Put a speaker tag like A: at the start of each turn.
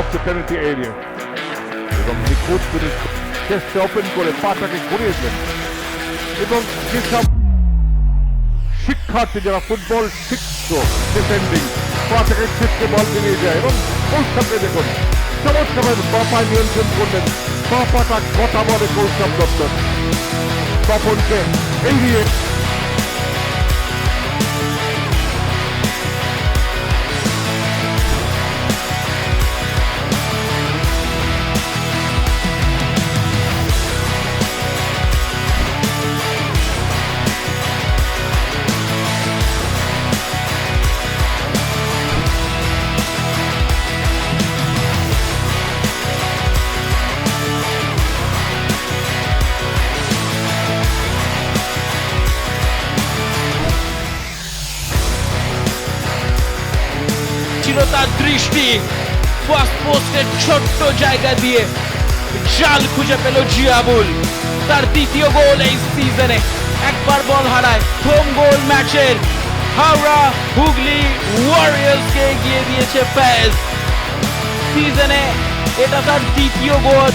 A: of the penalty area. এবং নিখুঁত করে চেষ্টা ওপেন করে পাটাকে ঘুরিয়েছেন এবং যেসব শিক্ষার্থী যারা ফুটবল শিখত ডিফেন্ডিং পাটাকে ছিটকে বল বেরিয়ে যায় এবং কৌশলকে দেখুন চমৎকার বাপা নিয়ন্ত্রণ করলেন বাপাটা কথা বলে কৌশল দপ্তর তপনকে এড়িয়ে
B: ছিল তার দৃষ্টি ফার্স্ট পোস্টের ছোট্ট জায়গা দিয়ে জাল খুঁজে পেল জিয়াবুল তার দ্বিতীয় গোল এই সিজনে একবার বল হারায় হোম গোল ম্যাচের হাওড়া হুগলি ওয়ারিয়র্সকে এগিয়ে দিয়েছে ফ্যাজ সিজনে এটা তার দ্বিতীয় গোল